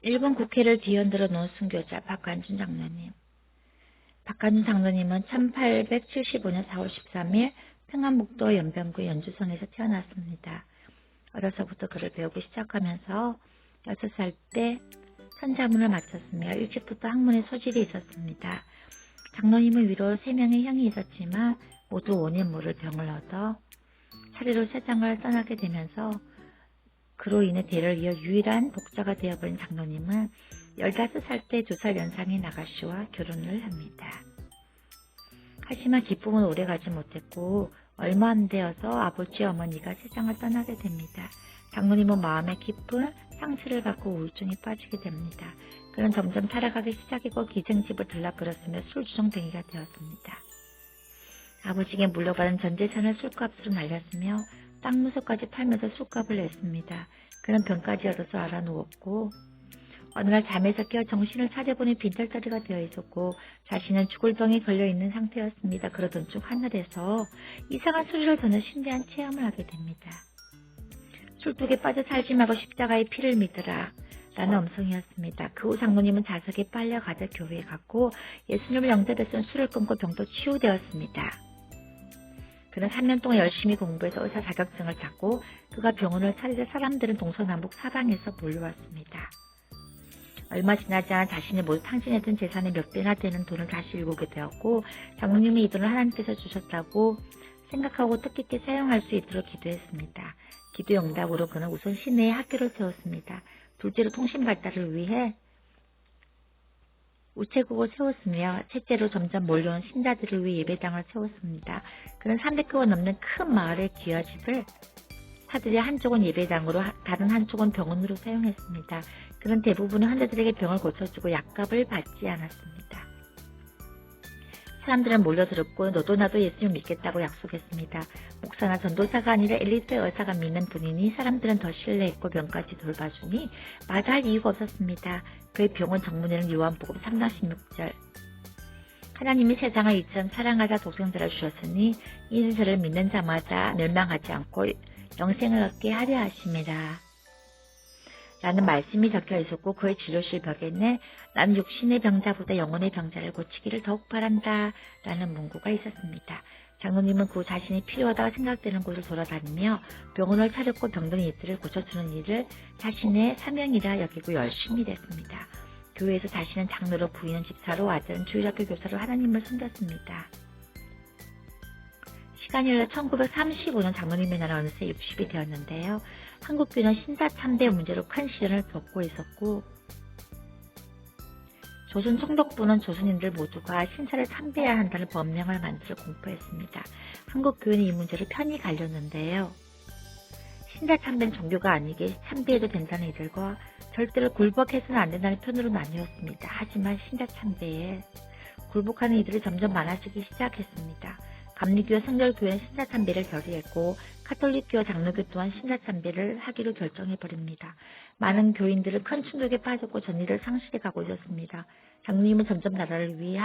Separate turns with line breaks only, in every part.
일본 국회를 뒤흔들어 놓은 순교자 박관준 장로님. 박관준 장로님은 1875년 4월 13일 평안북도 연변구 연주성에서 태어났습니다. 어려서부터 글을 배우기 시작하면서 6살 때 천자문을 마쳤으며 일찍부터 학문에 소질이 있었습니다. 장로님은 위로 3명의 형이 있었지만 모두 원인 모를 병을 얻어 차례로 세상을 떠나게 되면서 그로 인해 대를 이어 유일한 독자가 되어버린 장로님은 15살 때 2살 연상인 아가씨와 결혼을 합니다. 하지만 기쁨은 오래가지 못했고 얼마 안 되어서 아버지 어머니가 세상을 떠나게 됩니다. 장로님은 마음에 깊은 상실을 갖고 우울증에 빠지게 됩니다. 그는 점점 살아가기 시작이고 기생집을 들락거렸으며 술주정뱅이가 되었습니다. 아버지에게 물려받은 전 재산을 술값으로 날렸으며 땅 무소까지 팔면서 술값을 냈습니다. 그는 병까지 얻어서 알아누웠고 어느 날 잠에서 깨어 정신을 차려보니 빈털터리가 되어 있었고 자신은 죽을 병에 걸려있는 상태였습니다. 그러던 중 하늘에서 이상한 소리를 듣는 신비한 체험을 하게 됩니다. 술독에 빠져 살지 말고 십자가의 피를 믿으라 라는 음성이었습니다. 그 후 장로님은 자석에 빨려 가득 교회에 갔고 예수님을 영접했은 술을 끊고 병도 치유되었습니다. 그는 3년 동안 열심히 공부해서 의사 자격증을 땄고 그가 병원을 차리자 사람들은 동서남북 사방에서 몰려왔습니다. 얼마 지나지 않아 자신이 모두 탕진했던 재산의 몇 배나 되는 돈을 다시 일구게 되었고 장로님이 이 돈을 하나님께서 주셨다고 생각하고 뜻깊게 사용할 수 있도록 기도했습니다. 기도 응답으로 그는 우선 시내에 학교를 세웠습니다. 둘째로 통신 발달을 위해 우체국을 세웠으며 셋째로 점점 몰려온 신자들을 위해 예배당을 세웠습니다. 그는 300개가 넘는 큰 마을의 귀화집을 사들여 한쪽은 예배당으로 다른 한쪽은 병원으로 사용했습니다. 그는 대부분의 환자들에게 병을 고쳐주고 약값을 받지 않았습니다. 사람들은 몰려들었고 너도 나도 예수님 믿겠다고 약속했습니다. 목사나 전도사가 아니라 엘리트의 의사가 믿는 분이니 사람들은 더 신뢰했고 병까지 돌봐주니 마다할 이유가 없었습니다. 그의 병원 정문에는 요한복음 3장 16절 하나님이 세상을 이처럼 사랑하사 독생자를 주셨으니 이는 저를 믿는 자마다 멸망하지 않고 영생을 얻게 하려 하심이라 라는 말씀이 적혀 있었고 그의 진료실 벽에는 나는 육신의 병자보다 영혼의 병자를 고치기를 더욱 바란다 라는 문구가 있었습니다. 장로님은 그 자신이 필요하다고 생각되는 곳을 돌아다니며 병원을 차렸고 병든 이들을 고쳐주는 일을 자신의 사명이라 여기고 열심히 일했습니다. 교회에서 자신은 장로로 부인은 집사로 아들은 주일학교 교사로 하나님을 섬겼습니다. 시간이 흘러 1935년 장로님의 나라 어느새 60이 되었는데요. 한국교회는 신사참배 문제로 큰 시련을 겪고 있었고 조선 총독부는 조선인들 모두가 신사를 참배해야 한다는 법령을 만들어 공포했습니다. 한국교회는 이 문제로 편이 갈렸는데요. 신사 참배는 종교가 아니게 참배해도 된다는 이들과 절대로 굴복해서는 안 된다는 편으로 나뉘었습니다. 하지만 신사 참배에 굴복하는 이들이 점점 많아지기 시작했습니다. 감리교와 성결교회는 신사참배를 결의했고 카톨릭교와 장로교 또한 신사참배를 하기로 결정해버립니다. 많은 교인들은 큰 충격에 빠졌고 전의를 상실해가고 있었습니다. 장로님은 점점 나라를 위해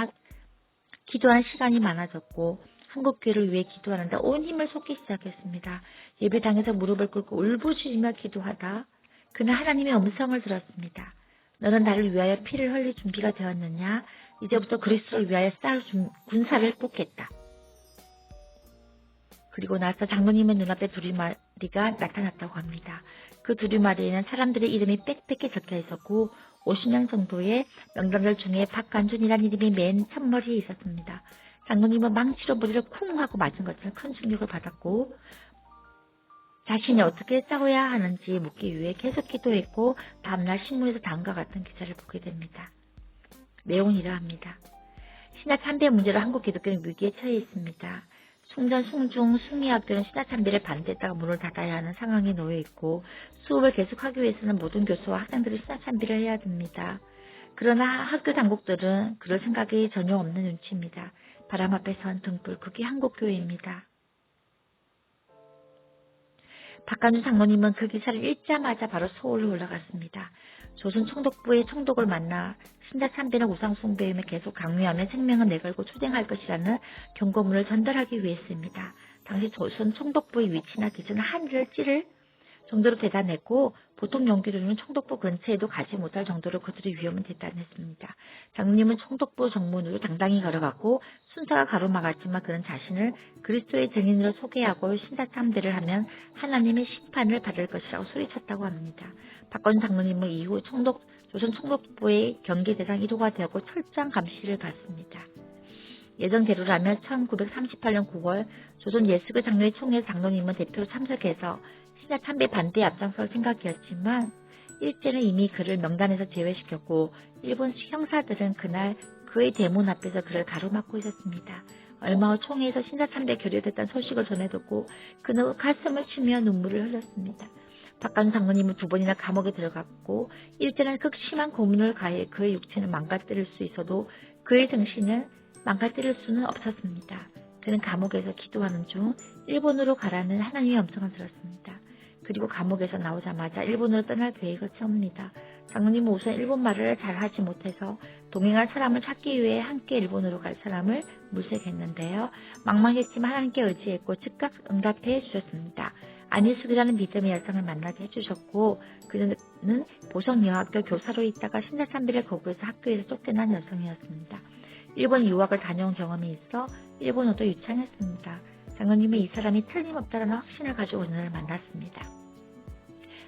기도하는 시간이 많아졌고 한국교회를 위해 기도하는데 온 힘을 쏟기 시작했습니다. 예배당에서 무릎을 꿇고 울부짖으며 기도하다 그는 하나님의 음성을 들었습니다. 너는 나를 위하여 피를 흘릴 준비가 되었느냐? 이제부터 그리스도를 위하여 싸울 군사를 뽑겠다. 그리고 나서 장로님의 눈앞에 두루마리가 나타났다고 합니다. 그 두루마리에는 사람들의 이름이 빽빽히 적혀 있었고 50명 정도의 명단들 중에 박관준이라는 이름이 맨 첫머리에 있었습니다. 장로님은 망치로 머리를 쿵 하고 맞은 것처럼 큰 충격을 받았고 자신이 어떻게 싸워야 하는지 묻기 위해 계속 기도했고 다음날 신문에서 다음과 같은 기사를 보게 됩니다. 내용은 이러합니다. 신화 참배 문제로 한국 기독교는 위기에 처해 있습니다. 숭전, 숭중, 숭의학교는 신화참배를 반대했다가 문을 닫아야 하는 상황에 놓여 있고 수업을 계속하기 위해서는 모든 교수와 학생들이 신화참배를 해야 됩니다. 그러나 학교 당국들은 그럴 생각이 전혀 없는 눈치입니다. 바람 앞에 선 등불, 그게 한국교회입니다. 박관준 장로님은 그 기사를 읽자마자 바로 서울로 올라갔습니다. 조선 총독부의 총독을 만나 신자참배는 우상숭배임에 계속 강요하면 생명은 내걸고 초대할 것이라는 경고문을 전달하기 위해서입니다. 당시 조선 총독부의 위치나 기준은 하늘을 찌를 정도로 대단했고 보통 용기로는 총독부 근처에도 가지 못할 정도로 그들의 위험은 대단했습니다. 장로님은 총독부 정문으로 당당히 걸어갔고 순서가 가로막았지만 그는 자신을 그리스도의 증인으로 소개하고 신사참배를 하면 하나님의 심판을 받을 것이라고 소리쳤다고 합니다. 박건순 장로님은 이후 조선 총독부의 경계 대상 1호가 되었고 철저한 감시를 받습니다. 예정대로라면 1938년 9월 조선 예수교 장로회 총회 장로님은 대표로 참석해서 신라 참배 반대에 앞장설 생각이었지만 일제는 이미 그를 명단에서 제외시켰고 일본 형사들은 그날 그의 대문 앞에서 그를 가로막고 있었습니다. 얼마 후 총회에서 신라 참배 결의됐다는 소식을 전해 듣고 그는 가슴을 치며 눈물을 흘렸습니다. 박관순 장로님은 2번이나 감옥에 들어갔고 일제는 극심한 고문을 가해 그의 육체는 망가뜨릴 수 있어도 그의 정신을 망가뜨릴 수는 없었습니다. 그는 감옥에서 기도하는 중 일본으로 가라는 하나님의 음성을 들었습니다. 그리고 감옥에서 나오자마자 일본으로 떠날 계획을 세웁니다. 장로님은 우선 일본말을 잘 하지 못해서 동행할 사람을 찾기 위해 함께 일본으로 갈 사람을 물색했는데요. 망망했지만 하나님께 의지했고 즉각 응답해 주셨습니다. 안희숙이라는 믿음의 여성을 만나게 해주셨고 그는 보성여학교 교사로 있다가 신사참배를 거부해서 학교에서 쫓겨난 여성이었습니다. 일본 유학을 다녀온 경험이 있어 일본어도 유창했습니다. 장로님은 이 사람이 틀림없다는 확신을 가지고 오늘을 만났습니다.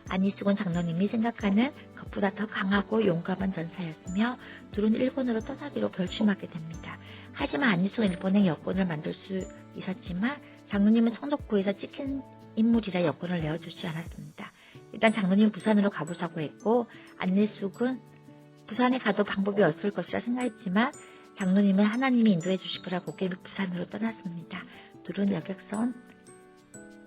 안희숙은 장로님이 생각하는 것보다 더 강하고 용감한 전사였으며 둘은 일본으로 떠나기로 결심하게 됩니다. 하지만 안희숙은 일본의 여권을 만들 수 있었지만 장로님은 총독부에서 찍힌 인물이라 여권을 내어주지 않았습니다. 일단 장로님은 부산으로 가보자고 했고 안희숙은 부산에 가도 방법이 없을 것이라 생각했지만 장로님은 하나님이 인도해 주실 거라 고개 부산으로 떠났습니다. 둘은 여객선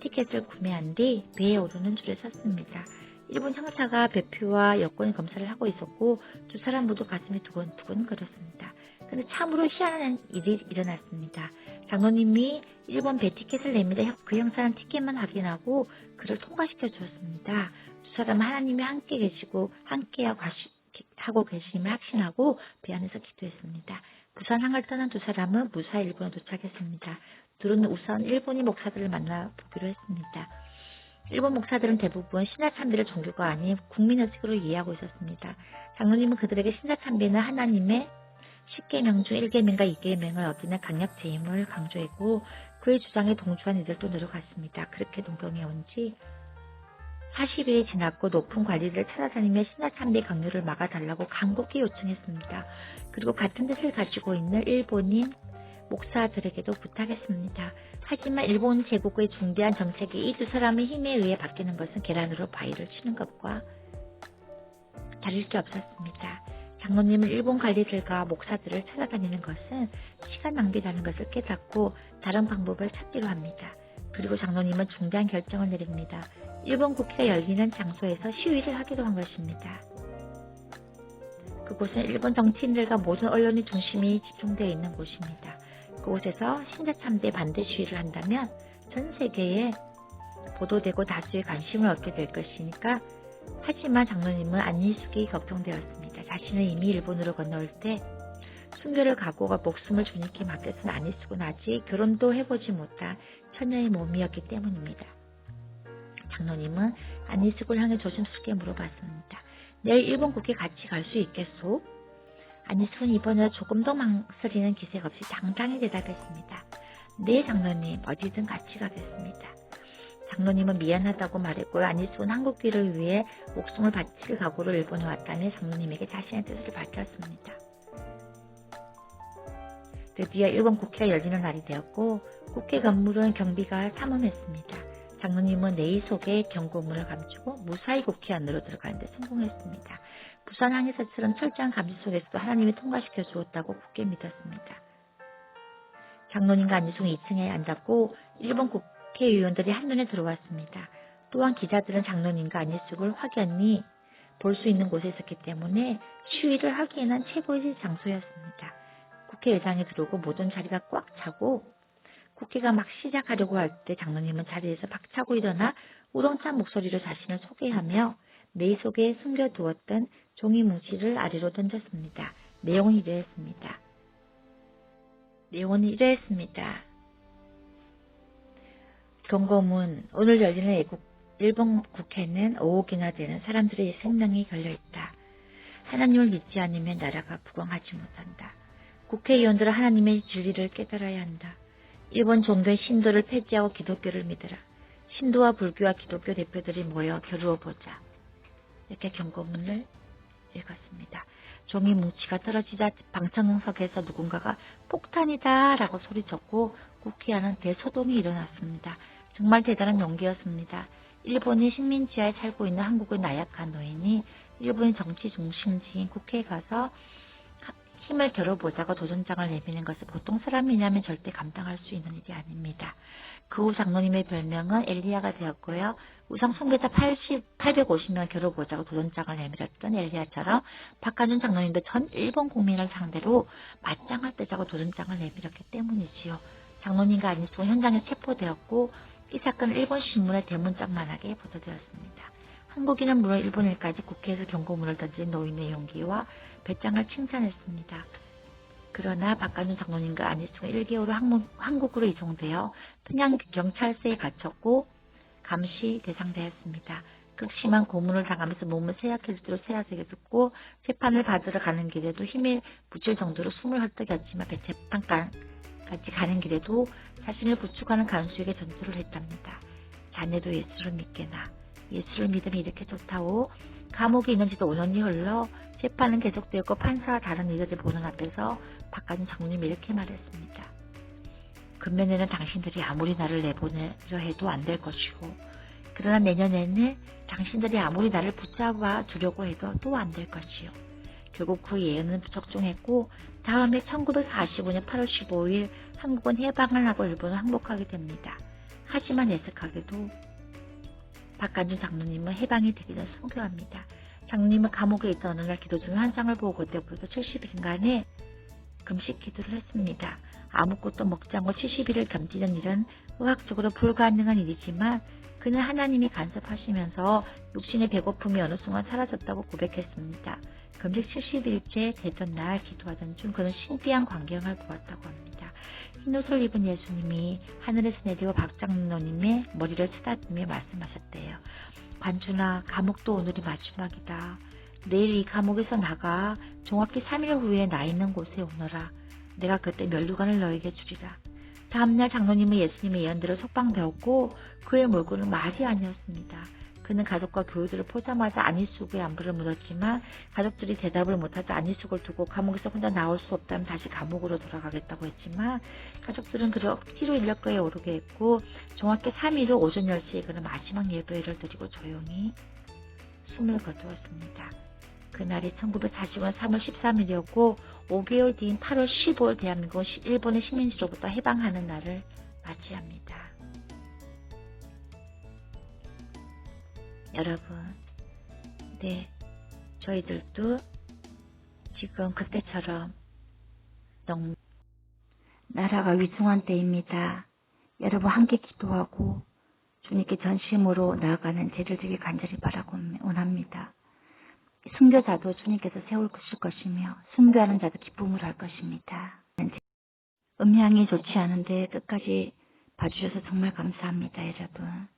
티켓을 구매한 뒤 배에 오르는 줄에 섰습니다. 일본 형사가 배표와 여권 검사를 하고 있었고 두 사람 모두 가슴이 두근두근 거렸습니다. 그런데 참으로 희한한 일이 일어났습니다. 장로님이 일본 배 티켓을 냅니다. 그 형사는 티켓만 확인하고 그를 통과시켜 주었습니다. 두 사람은 하나님이 함께 계시고 하고 계심을 확신하고 배 안에서 기도했습니다. 부산 항을 떠난 두 사람은 무사히 일본에 도착했습니다. 둘은 우선 일본인 목사들을 만나보기로 했습니다. 일본 목사들은 대부분 신라참배를 종교가 아닌 국민의식으로 이해하고 있었습니다. 장로님은 그들에게 신라참배는 하나님의 10계명 중 1계명과 2계명을 어기는 강력 제임을 강조했고 그의 주장에 동조한 이들도 늘어갔습니다. 그렇게 동경에 온 지 40일이 지났고 높은 관리를 찾아다니며 신라참배 강요를 막아달라고 간곡히 요청했습니다. 그리고 같은 뜻을 가지고 있는 일본인 목사들에게도 부탁했습니다. 하지만 일본 제국의 중대한 정책이 이 두 사람의 힘에 의해 바뀌는 것은 계란으로 바위를 치는 것과 다를 게 없었습니다. 장로님은 일본 관리들과 목사들을 찾아다니는 것은 시간 낭비라는 것을 깨닫고 다른 방법을 찾기로 합니다. 그리고 장로님은 중대한 결정을 내립니다. 일본 국회가 열리는 장소에서 시위를 하기로 한 것입니다. 그곳은 일본 정치인들과 모든 언론의 중심이 집중되어 있는 곳입니다. 그곳에서 신라참배 반대 시위를 한다면 전 세계에 보도되고 다수의 관심을 얻게 될 것이니까 하지만 장로님은 안희숙이 걱정되었습니다. 자신은 이미 일본으로 건너올 때 순교를 각오가 목숨을 주님께 맡겨선 안희숙은 아직 결혼도 해보지 못한 처녀의 몸이었기 때문입니다. 장로님은 안희숙을 향해 조심스럽게 물어봤습니다. 내일 일본 국회 같이 갈 수 있겠소? 안희숙은 이번에 조금 더 망설이는 기색 없이 당당히 대답했습니다. 네 장로님, 어디든 같이 가겠습니다. 장로님은 미안하다고 말했고 안희숙은 한국길을 위해 목숨을 바칠 각오로 일본에 왔다며 장로님에게 자신의 뜻을 밝혔습니다. 드디어 일본 국회가 열리는 날이 되었고 국회 건물은 경비가 삼엄했습니다. 장로님은 내의 속에 경고문을 감추고 무사히 국회 안으로 들어가는데 성공했습니다. 부산항에서처럼 철저한 감시 속에서도 하나님이 통과시켜 주었다고 굳게 믿었습니다. 장로님과 안희숙은 2층에 앉았고 일본 국회의원들이 한눈에 들어왔습니다. 또한 기자들은 장로님과 안희숙을 확연히 볼 수 있는 곳에 있었기 때문에 시위를 하기에는 최고의 장소였습니다. 국회의장이 들어오고 모든 자리가 꽉 차고 국회가 막 시작하려고 할 때 장로님은 자리에서 박차고 일어나 우렁찬 목소리로 자신을 소개하며 내 속에 숨겨두었던 종이 뭉치를 아래로 던졌습니다. 내용은 이러했습니다. 경고문, 오늘 열리는 일본 국회는 5억이나 되는 사람들의 생명이 걸려있다. 하나님을 믿지 않으면 나라가 부강하지 못한다. 국회의원들은 하나님의 진리를 깨달아야 한다. 일본 종교의 신도를 폐지하고 기독교를 믿으라. 신도와 불교와 기독교 대표들이 모여 겨루어보자. 이렇게 경고문을 읽었습니다. 종이 뭉치가 떨어지자 방청석에서 누군가가 폭탄이다 라고 소리쳤고 국회 안은 대소동이 일어났습니다. 정말 대단한 용기였습니다. 일본이 식민지하에 살고 있는 한국의 나약한 노인이 일본의 정치 중심지인 국회에 가서 힘을 겨뤄보자고 도전장을 내미는 것은 보통 사람이냐면 절대 감당할 수 있는 일이 아닙니다. 그 후 장로님의 별명은 엘리야가 되었고요. 우상 숭배자 850명을 겨뤄보자고 도전장을 내밀었던 엘리야처럼 박한준 장로님도 전 일본 국민을 상대로 맞짱을 뜨자고 도전장을 내밀었기 때문이지요. 장로님과 안희숙은 현장에 체포되었고 이 사건은 일본 신문에 대문짝만하게 보도되었습니다. 한국인은 물론 일본인까지 국회에서 경고문을 던진 노인의 용기와 배짱을 칭찬했습니다. 그러나 박관준 장로님과 안희숙은 1개월 후 한국으로 이송되어 평양 경찰서에 갇혔고 감시 대상되었습니다. 극심한 고문을 당하면서 몸을 쇠약해지도록 쇠약해졌고 재판을 받으러 가는 길에도 힘에 부칠 정도로 숨을 헐떡였지만 재판까지 가는 길에도 자신을 부축하는 간수에게 전수를 했답니다. 자네도 예수를 믿게나. 예수를 믿으면 이렇게 좋다오. 감옥에 있는 지도 5년이 흘러 재판은 계속되었고 판사와 다른 리더들 보는 앞에서 박관준 장로님이 이렇게 말했습니다. 금년에는 당신들이 아무리 나를 내보내려 해도 안 될 것이고 그러나 내년에는 당신들이 아무리 나를 붙잡아 주려고 해도 또 안 될 것이요. 결국 그 예언은 적중했고 다음해 1945년 8월 15일 한국은 해방을 하고 일본은 항복하게 됩니다. 하지만 애석하게도 박관준 장로님은 해방이 되기 전 순교합니다. 장로님은 감옥에 있던 어느 날 기도 중 환상을 보고 그때부터 70일간의 금식 기도를 했습니다. 아무것도 먹지 않고 70일을 견디는 일은 의학적으로 불가능한 일이지만 그는 하나님이 간섭하시면서 육신의 배고픔이 어느 순간 사라졌다고 고백했습니다. 금식 70일째 되던 날 기도하던 중 그는 신비한 광경을 보았다고 합니다. 흰옷을 입은 예수님이 하늘에서 내리고 박장로님의 머리를 쓰다듬며 말씀하셨대요. 관준아, 감옥도 오늘이 마지막이다. 내일 이 감옥에서 나가 정확히 3일 후에 나 있는 곳에 오너라. 내가 그때 면류관을 너에게 주리라. 다음날 장로님은 예수님의 예언대로 석방되었고 그의 몰골은 말이 아니었습니다. 그는 가족과 교우들을 포자마자 안희숙의 안부를 물었지만 가족들이 대답을 못하자 안희숙을 두고 감옥에서 혼자 나올 수 없다면 다시 감옥으로 돌아가겠다고 했지만 가족들은 그를 억지로 인력거에 오르게 했고 정확히 3일 후 오전 10시에 그는 마지막 예배를 드리고 조용히 숨을 거두었습니다. 그날이 1945년 3월 13일이었고 5개월 뒤인 8월 15일 대한민국은 일본의 식민지로부터 해방하는 날을 맞이합니다. 여러분, 네, 저희들도 지금 그때처럼 너무 나라가 위중한 때입니다. 여러분 함께 기도하고 주님께 전심으로 나아가는 제를 되게 간절히 바라고 원합니다. 순교자도 주님께서 세우실 것이며 순교하는 자도 기쁨을 할 것입니다. 음향이 좋지 않은데 끝까지 봐주셔서 정말 감사합니다, 여러분.